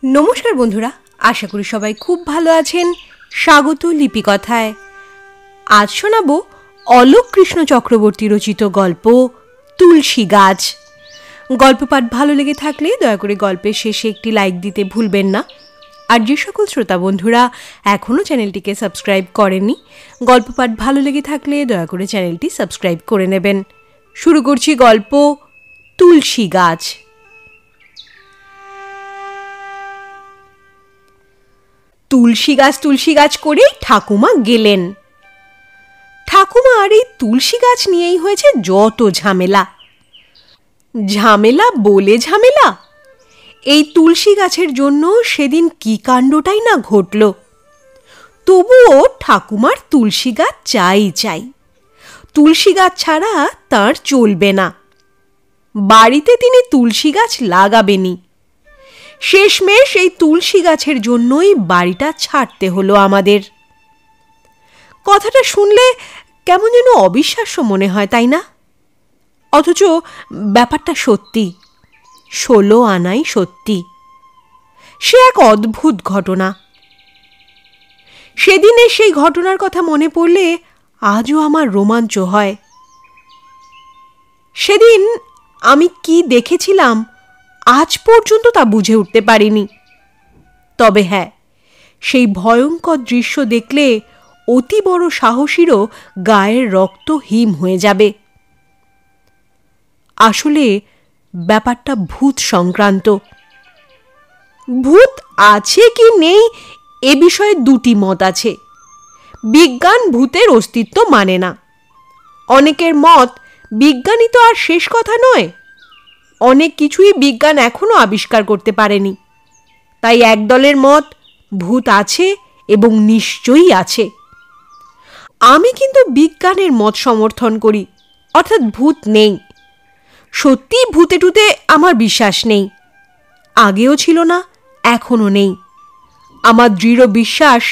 নমস্কার বন্ধুরা, আশা করি সবাই খুব ভালো আছেন। স্বাগত লিপিকথায়। আজ শোনাবো অলোক কৃষ্ণ চক্রবর্তী রচিত গল্প তুলসী গাছ। গল্প পাঠ ভালো লেগে থাকলে দয়া করে গল্পের শেষে একটি লাইক দিতে ভুলবেন না। আর যে সকল শ্রোতা বন্ধুরা এখনও চ্যানেলটিকে সাবস্ক্রাইব করেননি, গল্প পাঠ ভালো লেগে থাকলে দয়া করে চ্যানেলটি সাবস্ক্রাইব করে নেবেন। শুরু করছি গল্প তুলসী গাছ। তুলসী গাছ করেই ঠাকুমা গেলেন। ঠাকুমা আর এই তুলসী গাছ নিয়েই হয়েছে যত ঝামেলা। ঝামেলা বলে ঝামেলা, এই তুলসী গাছের জন্য সেদিন কি কাণ্ডটাই না ঘটল। তবুও ঠাকুমার তুলসী গাছ চাই। তুলসী গাছ ছাড়া তার চলবে না। বাড়িতে তিনি তুলসী গাছ লাগাবেনই। শেষমেশ এই তুলসী গাছের জন্যই বাড়িটা ছাড়তে হলো আমাদের। কথাটা শুনলে কেমন যেন অবিশ্বাস্য মনে হয়, তাই না? অথচ ব্যাপারটা সত্যি, 16 আনাই সত্যি। সে এক অদ্ভুত ঘটনা। সেদিনের সেই ঘটনার কথা মনে পড়লে আজও আমার রোমাঞ্চ হয়। সেদিন আমি কি দেখেছিলাম আজ পর্যন্ত তা বুঝে উঠতে পারিনি। তবে হ্যাঁ, সেই ভয়ঙ্কর দৃশ্য দেখলে অতি বড় সাহসীরও গায়ের রক্ত হিম হয়ে যাবে। আসলে ব্যাপারটা ভূত সংক্রান্ত। ভূত আছে কি নেই এ বিষয়ে দুটি মত আছে। বিজ্ঞান ভূতের অস্তিত্ব মানে না। অনেকের মত বিজ্ঞানই তো আর শেষ কথা নয়। অনেক কিছুই বিজ্ঞান এখনো আবিষ্কার করতে পারেনি। তাই একদলের মত ভূত আছে এবং নিশ্চয়ই আছে। আমি কিন্তু বিজ্ঞানের মত সমর্থন করি, অর্থাৎ ভূত নেই। সত্যি ভূতে টুতে আমার বিশ্বাস নেই। আগেও ছিল না, এখনো নেই। আমার দৃঢ় বিশ্বাস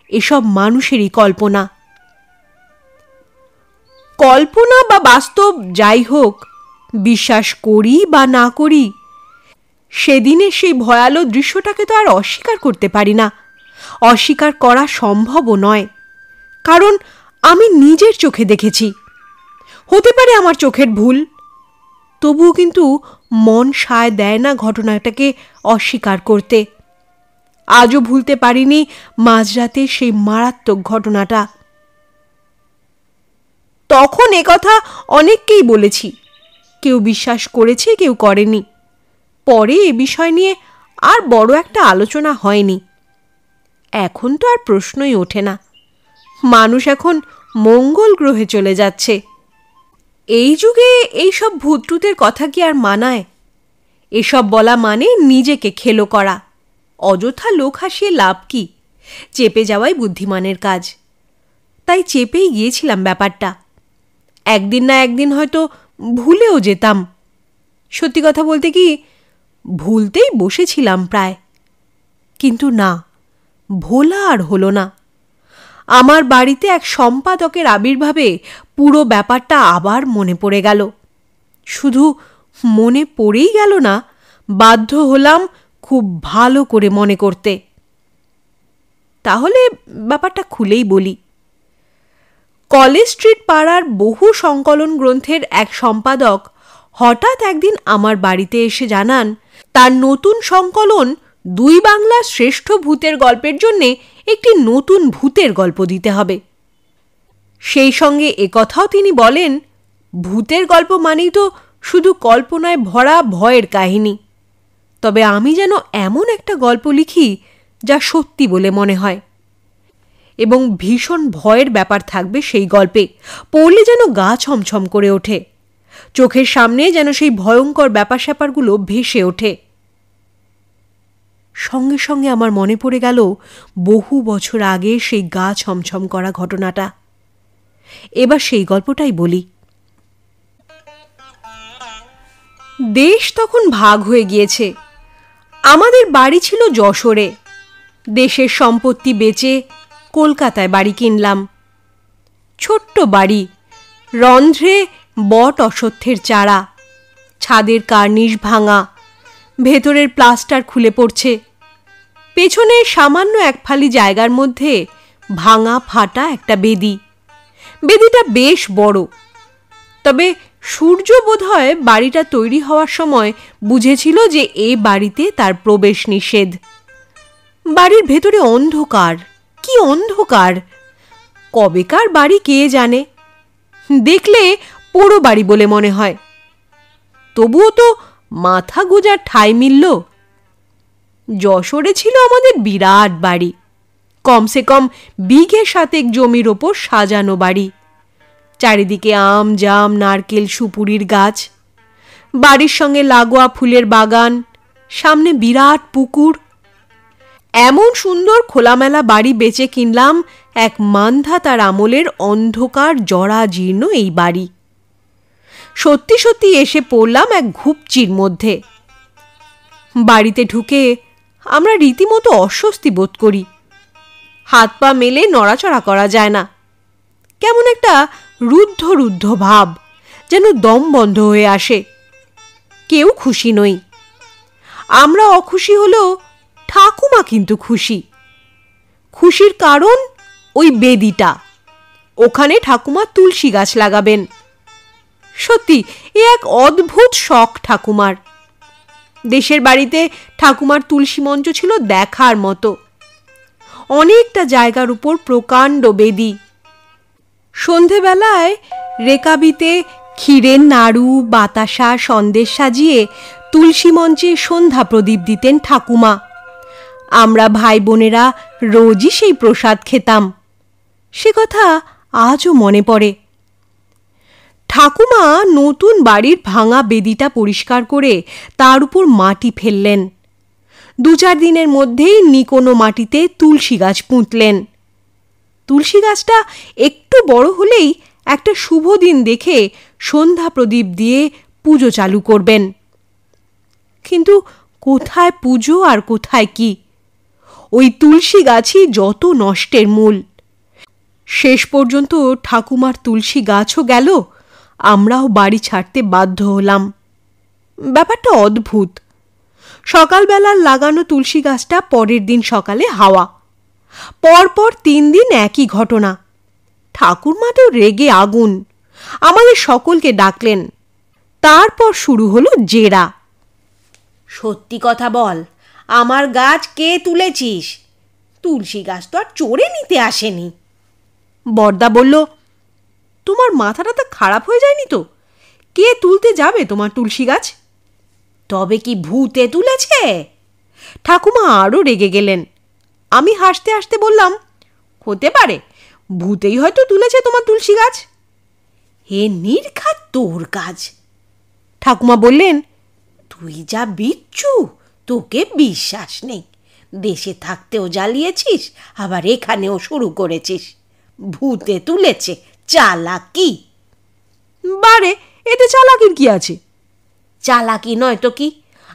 এসব মানুষেরই কল্পনা। কল্পনা বা বাস্তব যাই হোক, বিশ্বাস করি বা না করি, সেদিনের সেই ভয়ালো দৃশ্যটাকে তো আর অস্বীকার করতে পারি না। অস্বীকার করা সম্ভবও নয়, কারণ আমি নিজের চোখে দেখেছি। হতে পারে আমার চোখের ভুল, তবুও কিন্তু মন সায় দেয় না ঘটনাটাকে অস্বীকার করতে। আজও ভুলতে পারিনি মাঝরাতে সেই মারাত্মক ঘটনাটা। তখন একথা অনেককেই বলেছি, কেউ বিশ্বাস করেছে, কেউ করেনি। পরে এ বিষয় নিয়ে আর বড় একটা আলোচনা হয়নি। এখন তো আর প্রশ্নই ওঠে না। মানুষ এখন মঙ্গল গ্রহে চলে যাচ্ছে। এই যুগে এইসব ভূতটুতের কথা কি আর মানায়? এসব বলা মানে নিজেকে খেলো করা। অযথা লোক হাসিয়ে লাভ কি? চেপে যাওয়াই বুদ্ধিমানের কাজ। তাই চেপেই গিয়েছিলাম ব্যাপারটা। একদিন না একদিন হয়তো ভুলেও যেতাম। সত্যি কথা বলতে কি, ভুলতেই বসেছিলাম প্রায়। কিন্তু না, ভোলা আর হলো না। আমার বাড়িতে এক সম্পাদকের আবির্ভাবে পুরো ব্যাপারটা আবার মনে পড়ে গেল। শুধু মনে পড়েই গেল না, বাধ্য হলাম খুব ভালো করে মনে করতে। তাহলে ব্যাপারটা খুলেই বলি। কলেজ স্ট্রিট পাড়ার বহু সংকলন গ্রন্থের এক সম্পাদক হঠাৎ একদিন আমার বাড়িতে এসে জানান, তার নতুন সংকলন 2 বাংলার শ্রেষ্ঠ ভূতের গল্পের জন্যে একটি নতুন ভূতের গল্প দিতে হবে। সেই সঙ্গে একথাও তিনি বলেন, ভূতের গল্প মানেই তো শুধু কল্পনায় ভরা ভয়ের কাহিনী। তবে আমি যেন এমন একটা গল্প লিখি যা সত্যি বলে মনে হয়, এবং ভীষণ ভয়ের ব্যাপার থাকবে সেই গল্পে। পড়লে যেন গা ছমছম করে ওঠে, চোখের সামনে যেন সেই ভয়ঙ্কর ব্যাপার স্যাপারগুলো ভেসে ওঠে। সঙ্গে সঙ্গে আমার মনে পড়ে গেল বহু বছর আগে সেই গা ছমছম করা ঘটনাটা। এবার সেই গল্পটাই বলি। দেশ তখন ভাগ হয়ে গিয়েছে। আমাদের বাড়ি ছিল যশোরে। দেশের সম্পত্তি বেচে কলকাতায় বাড়ি কিনলাম। ছোট্ট বাড়ি, রন্ধ্রে বট অশ্বত্থের চারা, ছাদের কার্নিশ ভাঙা, ভেতরের প্লাস্টার খুলে পড়ছে, পেছনে সামান্য এক ফালি জায়গার মধ্যে ভাঙা ফাটা একটা বেদি। বেদিটা বেশ বড়, তবে সূর্য বোধহয় বাড়িটা তৈরি হওয়ার সময় বুঝেছিল যে এ বাড়িতে তার প্রবেশ নিষেধ। বাড়ির ভেতরে অন্ধকার, কি অন্ধকার! কবেকার বাড়ি কে জানে, দেখলে পোড়ো বাড়ি বলে মনে হয়। তবুও তো মাথা গোঁজার ঠাঁই মিলল। যশোরে ছিল আমাদের বিরাট বাড়ি, কমসে কম বিঘে 7 জমির ওপর সাজানো বাড়ি। চারিদিকে আম, জাম, নারকেল, সুপুরির গাছ, বাড়ির সঙ্গে লাগোয়া ফুলের বাগান, সামনে বিরাট পুকুর। এমন সুন্দর খোলামেলা বাড়ি বেচে কিনলাম এক মান্ধাতার আমলের অন্ধকার জরাজীর্ণ এই বাড়ি। সত্যি সত্যি এসে পড়লাম এক ঘুপচির মধ্যে। বাড়িতে ঢুকে আমরা রীতিমতো অস্বস্তি বোধ করি। হাত পা মেলে নড়াচড়া করা যায় না। কেমন একটা রুদ্ধ রুদ্ধ ভাব, যেন দম বন্ধ হয়ে আসে। কেউ খুশি নই। আমরা অখুশি হলেও ঠাকুমা কিন্তু খুশি। খুশির কারণ ওই বেদিটা। ওখানে ঠাকুমা তুলসী গাছ লাগাবেন। সত্যি এ এক অদ্ভুত শখ ঠাকুমার। দেশের বাড়িতে ঠাকুমার তুলসী মঞ্চ ছিল দেখার মতো। অনেকটা জায়গার উপর প্রকাণ্ড বেদি। সন্ধেবেলায় রেকাবিতে ক্ষীরের নাড়ু, বাতাসা, সন্দেশ সাজিয়ে তুলসী মঞ্চে সন্ধ্যা প্রদীপ দিতেন ঠাকুমা। আমরা ভাই বোনেরা রোজই সেই প্রসাদ খেতাম। সে কথা আজও মনে পড়ে। ঠাকুমা নতুন বাড়ির ভাঙা বেদিটা পরিষ্কার করে তার উপর মাটি ফেললেন। 2-4 দিনের মধ্যেই নিকোনো মাটিতে তুলসী গাছ পুঁতলেন। তুলসী গাছটা একটু বড় হলেই একটা শুভ দিন দেখে সন্ধ্যা প্রদীপ দিয়ে পুজো চালু করবেন। কিন্তু কোথায় পুজো আর কোথায় কি? ওই তুলসী গাছই যত নষ্টের মূল। শেষ পর্যন্ত ঠাকুমার তুলসী গাছও গেল, আমরাও বাড়ি ছাড়তে বাধ্য হলাম। ব্যাপারটা অদ্ভুত। সকালবেলার লাগানো তুলসী গাছটা পরের দিন সকালে হাওয়া। পরপর 3 দিন একই ঘটনা। ঠাকুরমা তো রেগে আগুন, আমাদের সকলকে ডাকলেন। তারপর শুরু হলো জেরা। সত্যি কথা বল, আমার গাছ কে তুলেছিস? তুলসী গাছ তো আর চোরে নিতে আসেনি। বরদা বলল, তোমার মাথাটা তো খারাপ হয়ে যায়নি তো? কে তুলতে যাবে তোমার তুলসী গাছ? তবে কি ভূতে তুলেছে? ঠাকুমা আরও রেগে গেলেন। আমি হাসতে হাসতে বললাম, হতে পারে, ভূতেই হয়তো তুলেছে তোমার তুলসী গাছ। হে নির্ঘাত তোর কাজ। ঠাকুমা বললেন, তুই যা বিচ্ছু, তোকে বিশ্বাস নেই। দেশে থাকতেও জ্বালিয়েছিস, আবার এখানেও শুরু করেছিস। ভূতে তুলেছে, চালাকি। বারে, এতে চালাকির কি আছে? চালাকি নয় তো কি?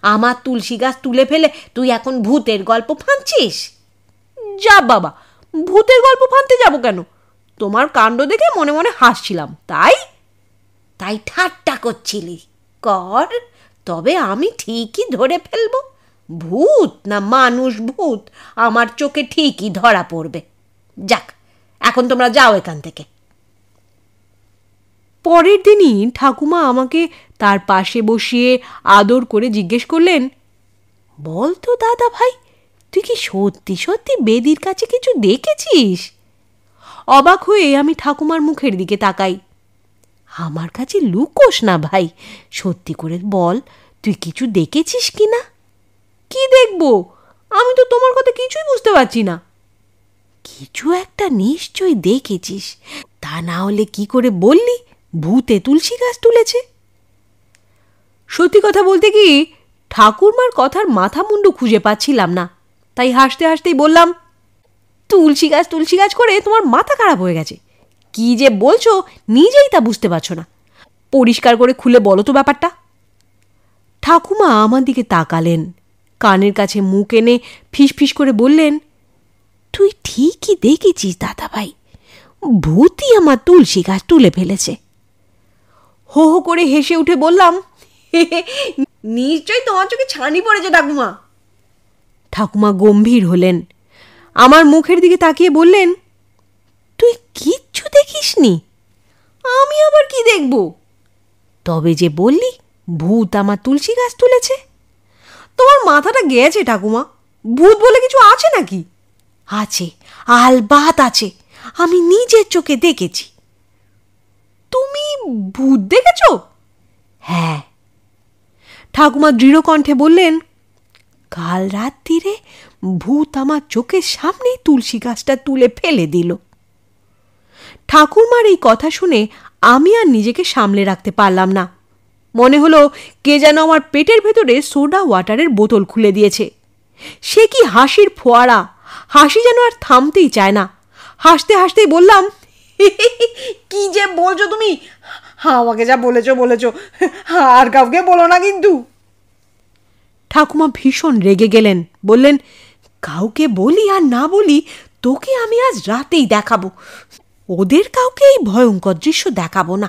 আমার তুলসী গাছ তুলে ফেলে তুই এখন ভূতের গল্প ফাঁদছিস? যা বাবা, ভূতের গল্প ফাঁদতে যাব কেন? তোমার কাণ্ড দেখে মনে মনে হাসছিলাম, তাই। তাই ঠাট্টা করছিলি? কর, তবে আমি ঠিকই ধরে ফেলব। ভূত না মানুষ ভূত আমার চোখে ঠিকই ধরা পড়বে। যাক, এখন তোমরা যাও এখান থেকে। পরের দিনই ঠাকুমা আমাকে তার পাশে বসিয়ে আদর করে জিজ্ঞেস করলেন, বল তো দাদা ভাই, তুই কি সত্যি সত্যি বেদির কাছে কিছু দেখেছিস? অবাক হয়ে আমি ঠাকুমার মুখের দিকে তাকাই। আমার কাছে লুকোস না ভাই, সত্যি করে বল, তুই কিছু দেখেছিস কি না? কি দেখব? আমি তো তোমার কথা কিছুই বুঝতে পারছি না। কিছু একটা নিশ্চয়ই দেখেছিস, তা না হলে কি করে বললি ভূতে তুলসী গাছ তুলেছে? সত্যি কথা বলতে কি, ঠাকুরমার কথার মাথা মুন্ডু খুঁজে পাচ্ছিলাম না। তাই হাসতে হাসতেই বললাম, তুলসী গাছ করে তোমার মাথা খারাপ হয়ে গেছে। কি যে বলছো নিজেই তা বুঝতে পারছো না। পরিষ্কার করে খুলে বলো তো ব্যাপারটা। ঠাকুমা আমার দিকে তাকালেন, কানের কাছে মুখ এনে ফিসফিস করে বললেন, তুই ঠিকই দেখেছিস দাদা ভাই, ভূতই আমার তুলসী গাছ তুলে ফেলেছে। হো হো করে হেসে উঠে বললাম, নিশ্চয়ই তোমার চোখে ছানি পড়েছে ঠাকুমা। ঠাকুমা গম্ভীর হলেন, আমার মুখের দিকে তাকিয়ে বললেন, তুই কিচ্ছু দেখিসনি? আমি আবার কি দেখব? তবে যে বললি ভূত আমার তুলসী গাছ তুলেছে। তোমার মাথাটা গেছে ঠাকুমা, ভূত বলে কিছু আছে নাকি? আছে, আলবাত আছে, আমি নিজের চোখে দেখেছি। তুমি ভূত দেখেছ? হ্যাঁ। ঠাকুমা দৃঢ় কণ্ঠে বললেন, কাল রাত্রিরে ভূত আমার চোখের সামনেই তুলসী গাছটা তুলে ফেলে দিল। ঠাকুরমার এই কথা শুনে আমি আর নিজেকে সামলে রাখতে পারলাম না। মনে হলো কে যেন আমার পেটের ভেতরে সোডা ওয়াটারের বোতল খুলে দিয়েছে। সে কি হাসির ফোয়ারা, হাসি যেন আর থামতেই চায় না। হাসতে হাসতেই বললাম, কি যে বলছো তুমি, আমাকে যা বলেছো বলেছো, আর কাউকে বলো না কিন্তু। ঠাকুমা ভীষণ রেগে গেলেন, বললেন, কাউকে বলি আর না বলি তোকে আমি আজ রাতেই দেখাবো। ওদের কাউকে এই ভয়ঙ্কর দৃশ্য দেখাবো না।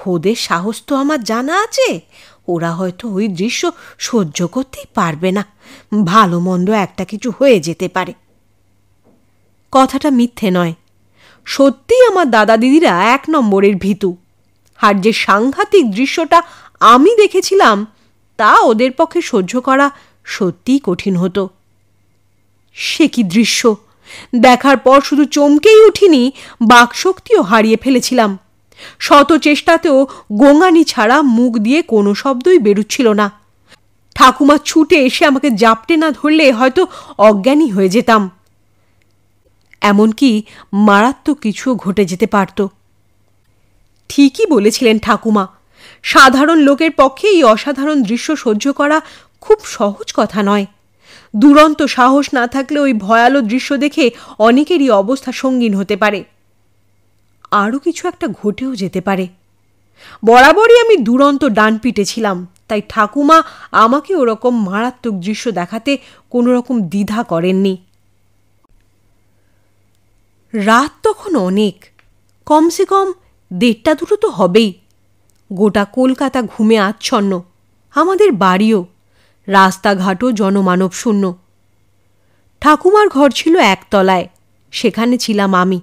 ওদের সাহস তো আমার জানা আছে, ওরা হয়তো ওই দৃশ্য সহ্য করতেই পারবে না, ভালো মন্দ একটা কিছু হয়ে যেতে পারে। কথাটা মিথ্যে নয়, সত্যিই আমার দাদা দিদিরা 1 নম্বরের ভীতু। আর যে সাংঘাতিক দৃশ্যটা আমি দেখেছিলাম তা ওদের পক্ষে সহ্য করা সত্যিই কঠিন হতো। সে কি দৃশ্য! দেখার পর শুধু চমকেই উঠিনি, বাকশক্তিও হারিয়ে ফেলেছিলাম। শত চেষ্টাতেও গোঙানি ছাড়া মুখ দিয়ে কোনো শব্দই বেরুচ্ছিল না। ঠাকুমা ছুটে এসে আমাকে জাপটে না ধরলে হয়তো অজ্ঞানী হয়ে যেতাম। এমনকি মারাত্মক কিছুও ঘটে যেতে পারত। ঠিকই বলেছিলেন ঠাকুমা, সাধারণ লোকের পক্ষে এই অসাধারণ দৃশ্য সহ্য করা খুব সহজ কথা নয়। দুরন্ত সাহস না থাকলে ওই ভয়ালো দৃশ্য দেখে অনেকেরই অবস্থা সঙ্গীন হতে পারে। আরও কিছু একটা ঘটেও যেতে পারে। বরাবরই আমি দুরন্ত ডানপিটে ছিলাম, তাই ঠাকুমা আমাকে ওরকম মারাত্মক দৃশ্য দেখাতে কোনো রকম দ্বিধা করেননি। রাত তখন অনেক, কমসে কম 1:30-2 তো হবেই। গোটা কলকাতা ঘুমে আচ্ছন্ন, আমাদের বাড়িও, রাস্তাঘাটও জনমানব শূন্য। ঠাকুমার ঘর ছিল 1 তলায়, সেখানে ছিলাম আমি।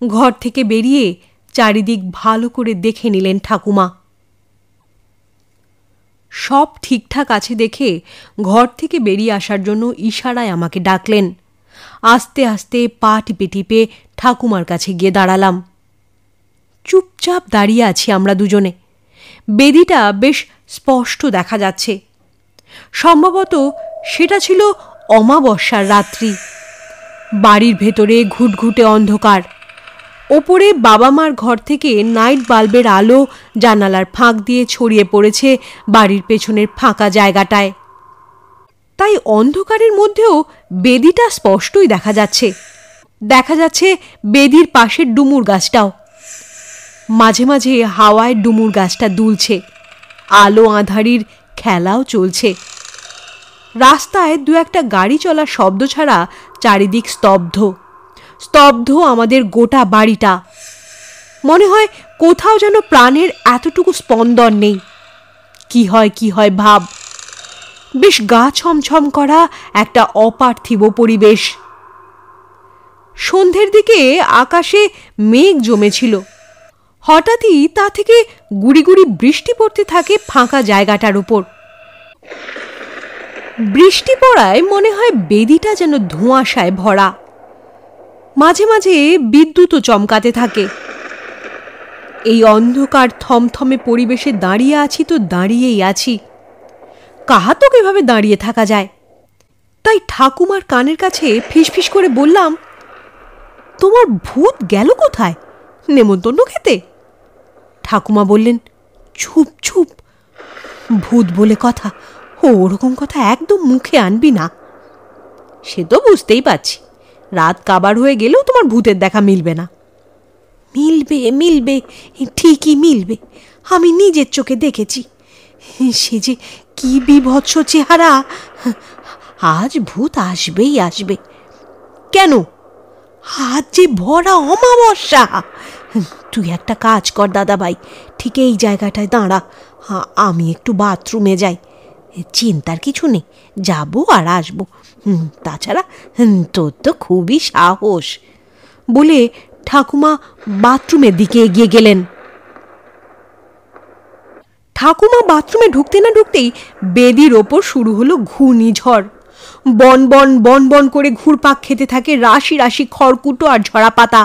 ঘর থেকে বেরিয়ে চারিদিক ভালো করে দেখে নিলেন ঠাকুমা। সব ঠিকঠাক আছে দেখে ঘর থেকে বেরিয়ে আসার জন্য ইশারায় আমাকে ডাকলেন। আস্তে আস্তে পা টিপে টিপে ঠাকুমার কাছে গিয়ে দাঁড়ালাম। চুপচাপ দাঁড়িয়ে আছি আমরা দুজনে। বেদিটা বেশ স্পষ্ট দেখা যাচ্ছে। সম্ভবত সেটা ছিল অমাবস্যার রাত্রি। বাড়ির ভেতরে ঘুটঘুটে অন্ধকার। ওপরে বাবা মার ঘর থেকে নাইট বাল্বের আলো জানালার ফাঁক দিয়ে ছড়িয়ে পড়েছে বাড়ির পেছনের ফাঁকা জায়গাটায়। তাই অন্ধকারের মধ্যেও বেদিটা স্পষ্টই দেখা যাচ্ছে। দেখা যাচ্ছে বেদির পাশের ডুমুর গাছটাও। মাঝে মাঝে হাওয়ায় ডুমুর গাছটা দুলছে, আলো আঁধারির খেলাও চলছে। রাস্তায় 2-1টা গাড়ি চলার শব্দ ছাড়া চারিদিক স্তব্ধ। স্তব্ধ আমাদের গোটা বাড়িটা। মনে হয় কোথাও যেন প্রাণের এতটুকু স্পন্দন নেই। কি হয় ভাব। বেশ গা ছমছম করা একটা অপার্থিব পরিবেশ। সন্ধ্যের দিকে আকাশে মেঘ জমেছিল। হঠাৎই তা থেকে গুড়ি গুড়ি বৃষ্টি পড়তে থাকে ফাঁকা জায়গাটার উপর। বৃষ্টি পড়ায় মনে হয় বেদিটা যেন ধোঁয়াশায় ভরা। মাঝে মাঝে বিদ্যুৎও চমকাতে থাকে। এই অন্ধকার থমথমে পরিবেশে দাঁড়িয়ে আছি তো দাঁড়িয়েই আছি। কাহাতক এভাবে দাঁড়িয়ে থাকা যায়? তাই ঠাকুমার কানের কাছে ফিসফিস করে বললাম, তোমার ভূত গেল কোথায়? নেমন্তন্ন খেতে? ঠাকুমা বললেন, চুপ চুপ, ভূত বলে কথা, ওরকম কথা একদম মুখে আনবি না। সে তো বুঝতেই পারছি, রাত কাবার হয়ে গেলেও তোমার ভূতের দেখা মিলবে না। মিলবে মিলবে, ঠিকই মিলবে। আমি নিজের চোখে দেখেছি। সে যে কি বিভৎস চেহারা। আজ ভূত আসবেই আসবে। কেন? আজ যে ভরা অমাবস্যা। তুই একটা কাজ কর দাদা ভাই, ঠিক এই জায়গাটায় দাঁড়া, আমি একটু বাথরুমে যাই। চিন্তার কিছু নেই, যাবো আর আসবো। তাছাড়া তোর তো খুবই সাহস। বলে ঠাকুমা বাথরুমের দিকে এগিয়ে গেলেন। ঠাকুমা বাথরুমে ঢুকতে না ঢুকতেই বেদির ওপর শুরু হলো ঘূর্ণিঝড়। বন বন বন বন করে ঘুরপাক খেতে থাকে রাশি রাশি খড়কুটো আর ঝরা পাতা।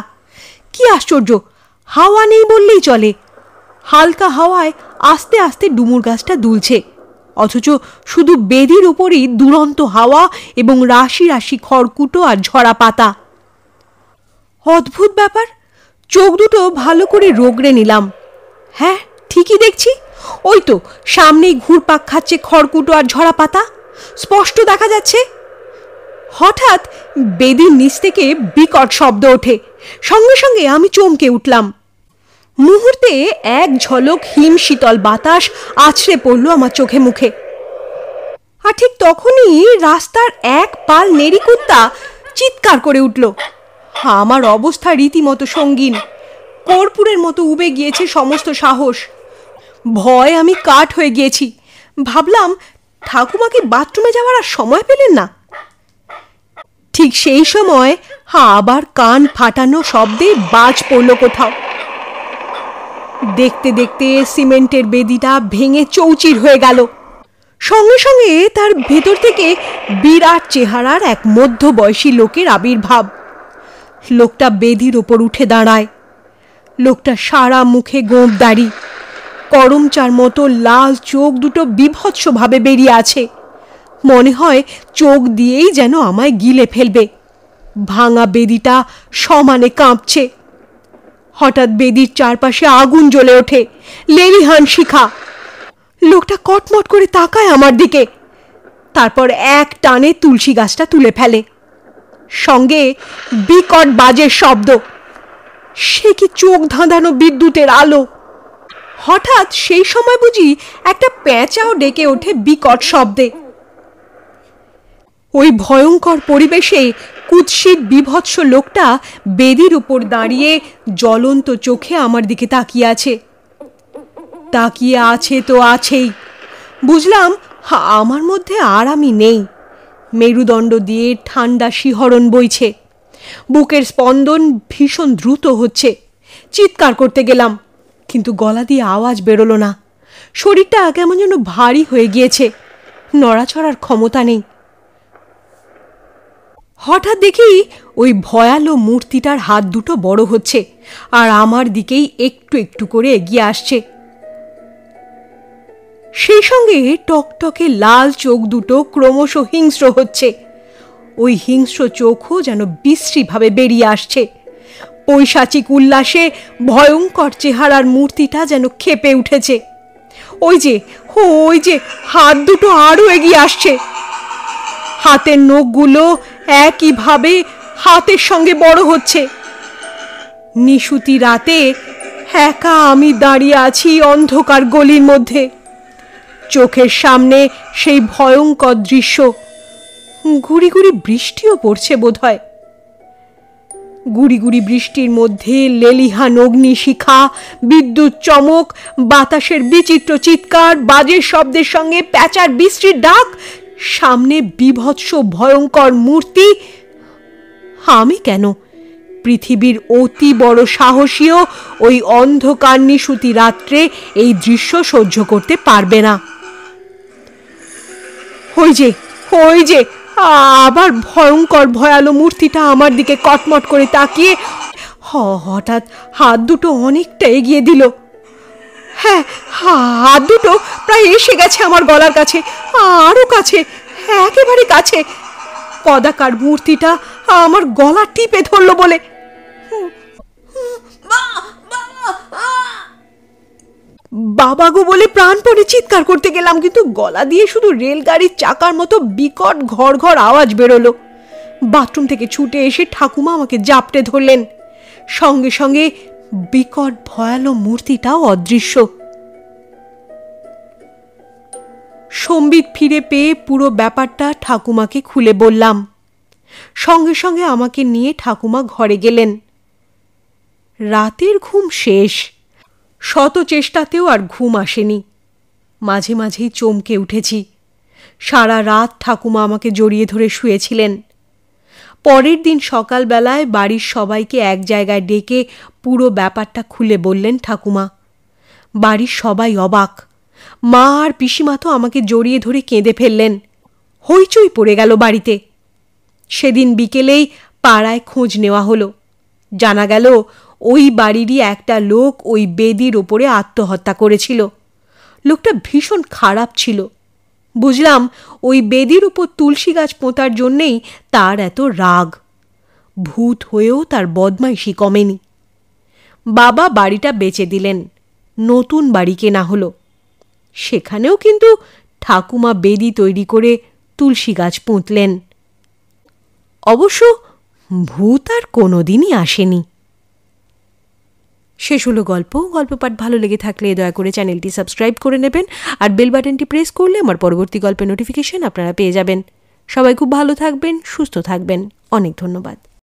কি আশ্চর্য, হাওয়া নেই বললেই চলে। হালকা হাওয়ায় আস্তে আস্তে ডুমুর গাছটা দুলছে, অথচ শুধু বেদির উপরই দুরন্ত হাওয়া এবং রাশি রাশি খড়কুটো আর ঝরা পাতা। অদ্ভুত ব্যাপার, চোখ দুটো ভালো করে রগড়ে নিলাম। হ্যাঁ, ঠিকই দেখছি, ওই তো সামনেই ঘুরপাক খাচ্ছে খড়কুটো আর ঝরা পাতা, স্পষ্ট দেখা যাচ্ছে। হঠাৎ বেদির নিচ থেকে বিকট শব্দ ওঠে, সঙ্গে সঙ্গে আমি চমকে উঠলাম। মুহূর্তে এক ঝলক হিম শীতল বাতাস আছড়ে পড়ল আমার চোখে মুখে। আর ঠিক তখনই রাস্তার এক পাল নেড়িকুত্তা চিৎকার করে উঠল। আমার অবস্থা রীতিমতো সঙ্গীন, কর্পূরের মতো উবে গিয়েছে সমস্ত সাহস। ভয় আমি কাঠ হয়ে গিয়েছি। ভাবলাম ঠাকুমাকে বাথরুমে যাওয়ার আর সময় পেলেন না। ঠিক সেই সময় আবার কান ফাটানো শব্দে বাজ পড়ল কোথাও। দেখতে দেখতে সিমেন্টের বেদিটা ভেঙে চৌচির হয়ে গেল। সঙ্গে সঙ্গে তার ভেতর থেকে বিরাট চেহারার এক মধ্যবয়সী লোকের আবির্ভাব। লোকটা বেদির ওপর উঠে দাঁড়ায়। লোকটা সারা মুখে গোঁফ দাড়ি, করমচার মতো লাল চোখ দুটো বিভৎসভাবে বেরিয়ে আছে। মনে হয় চোখ দিয়েই যেন আমায় গিলে ফেলবে। ভাঙা বেদিটা সমানে কাঁপছে। হঠাৎ বেদির চারপাশে আগুন জ্বলে ওঠে, লেলিহান শিখা। লোকটা কটমট করে তাকায় আমার দিকে, তারপর এক টানে তুলসী গাছটা তুলে ফেলে। সঙ্গে বিকট বাজের শব্দ। সে কি চোখ ধাঁধানো বিদ্যুতের আলো! হঠাৎ সেই সময় বুঝি একটা পেঁচাও ডেকে ওঠে বিকট শব্দে। ওই ভয়ঙ্কর পরিবেশে কুৎসিত বিভৎস লোকটা বেদির উপর দাঁড়িয়ে জ্বলন্ত চোখে আমার দিকে তাকিয়ে আছে। তাকিয়ে আছে তো আছেই। বুঝলাম আমার মধ্যে আর আমি নেই। মেরুদণ্ড দিয়ে ঠান্ডা শিহরণ বইছে, বুকের স্পন্দন ভীষণ দ্রুত হচ্ছে। চিৎকার করতে গেলাম, কিন্তু গলা দিয়ে আওয়াজ বেরোলো না। শরীরটা কেমন যেন ভারী হয়ে গিয়েছে, নড়াচড়ার ক্ষমতা নেই। হঠাৎ দেখি ওই ভয়ালো মূর্তিটার হাত দুটো বড় হচ্ছে আর আমার দিকেই একটু একটু করে এগিয়ে আসছে। সেই সঙ্গে টকটকে লাল চোখ দুটো ক্রমশ হিংস্র হচ্ছে। ওই হিংস্র চোখও যেন বিশ্রীভাবে বেরিয়ে আসছে। পৈশাচিক উল্লাসে ভয়ঙ্কর চেহারার মূর্তিটা যেন ক্ষেপে উঠেছে। ওই যে হাত দুটো আরো এগিয়ে আসছে। হাতের নখগুলো একইভাবে হাতের সঙ্গে বড় হচ্ছে। নিশুতি রাতে একা আমি দাঁড়িয়ে আছি অন্ধকার গলির মধ্যে। চোখের সামনে সেই ভয়ঙ্কর দৃশ্য। গুড়ি গুড়ি বৃষ্টিও পড়ছে বোধহয়। গুড়ি গুড়ি বৃষ্টির মধ্যে লেলিহান অগ্নিশিখা, বিদ্যুৎ চমক, বাতাসের বিচিত্র চিৎকার, বাজের শব্দের সঙ্গে প্যাঁচার বিশ্রীর ডাক, সামনে বিভৎস ভয়ঙ্কর মূর্তি। আমি কেন? পৃথিবীর অতি বড় সাহসীও ওই অন্ধকার নিশুতি রাত্রে এই দৃশ্য সহ্য করতে পারবে না। ওই যে আবার ভয়ঙ্কর ভয়ালো মূর্তিটা আমার দিকে কটমট করে তাকিয়ে হঠাৎ হাত দুটো অনেকটা এগিয়ে দিল। হ্যাঁ, হাত দুটো প্রায় এসে গেছে আমার গলার কাছে, আরো কাছে, একেবারে কাছে। কদাকার মূর্তিটা আমার গলা টিপে ধরল বলে বাবা গো বলে প্রাণপণে চিৎকার করতে গেলাম, কিন্তু গলা দিয়ে শুধু রেলগাড়ির চাকার মতো বিকট ঘর ঘর আওয়াজ বেরোলো। বাথরুম থেকে ছুটে এসে ঠাকুমা আমাকে জাপটে ধরলেন। সঙ্গে সঙ্গে বিকট ভয়ালো মূর্তিটাও অদৃশ্য। সম্বিত ফিরে পেয়ে পুরো ব্যাপারটা ঠাকুমাকে খুলে বললাম। সঙ্গে সঙ্গে আমাকে নিয়ে ঠাকুমা ঘরে গেলেন। রাতের ঘুম শেষ। শত চেষ্টাতেও আর ঘুম আসেনি। মাঝে মাঝেই চমকে উঠেছি। সারা রাত ঠাকুমা আমাকে জড়িয়ে ধরে শুয়েছিলেন। পরের দিন সকালবেলায় বাড়ির সবাইকে এক জায়গায় ডেকে পুরো ব্যাপারটা খুলে বললেন ঠাকুমা। বাড়ির সবাই অবাক। মা আর পিসিমা তো আমাকে জড়িয়ে ধরে কেঁদে ফেললেন। হইচই পড়ে গেল বাড়িতে। সেদিন বিকেলেই পাড়ায় খোঁজ নেওয়া হলো। জানা গেল ওই বাড়িরই একটা লোক ওই বেদির ওপরে আত্মহত্যা করেছিল। লোকটা ভীষণ খারাপ ছিল। বুঝলাম ওই বেদির উপর তুলসী গাছ পোঁতার জন্যেই তার এত রাগ। ভূত হয়েও তার বদমাইশি কমেনি। বাবা বাড়িটা বেচে দিলেন, নতুন বাড়ি কেনা হলো। সেখানেও কিন্তু ঠাকুমা বেদি তৈরি করে তুলসী গাছ পুঁতলেন। অবশ্য ভূত আর কোনোদিনই আসেনি। শেষ হলো গল্প। গল্প পাঠ ভালো লেগে থাকলে দয়া করে চ্যানেলটি সাবস্ক্রাইব করে নেবেন, আর বেল বাটনটি প্রেস করলে আমার পরবর্তী গল্পের নোটিফিকেশন আপনারা পেয়ে যাবেন। সবাই খুব ভালো থাকবেন, সুস্থ থাকবেন। অনেক ধন্যবাদ।